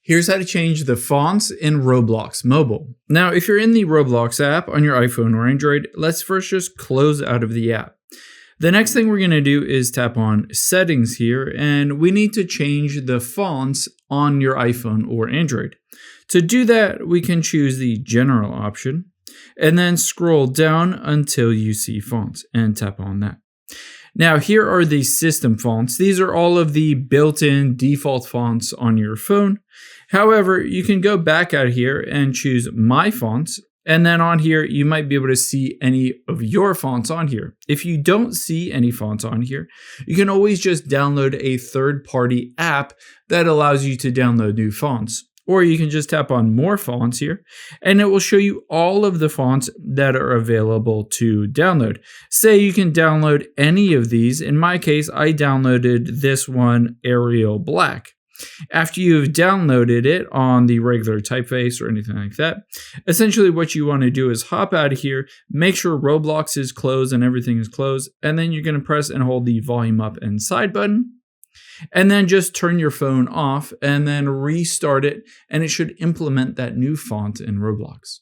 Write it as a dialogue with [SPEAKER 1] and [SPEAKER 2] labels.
[SPEAKER 1] Here's how to change the fonts in Roblox Mobile. Now, if you're in the Roblox app on your iPhone or Android, let's first just close out of the app. The next thing we're going to do is tap on Settings here, and we need to change the fonts on your iPhone or Android. To do that, we can choose the General option, and then scroll down until you see Fonts, and tap on that. Now, here are the system fonts. These are all of the built-in default fonts on your phone. However, you can go back out here and choose My Fonts, and then on here, you might be able to see any of your fonts on here. If you don't see any fonts on here, you can always just download a third-party app that allows you to download new fonts. Or you can just tap on More Fonts here, and it will show you all of the fonts that are available to download. Say you can download any of these. In my case, I downloaded this one, Arial Black. After you've downloaded it on the regular typeface or anything like that, essentially what you want to do is hop out of here, make sure Roblox is closed and everything is closed, and then you're going to press and hold the volume up and side button. And then just turn your phone off and then restart it, and it should implement that new font in Roblox.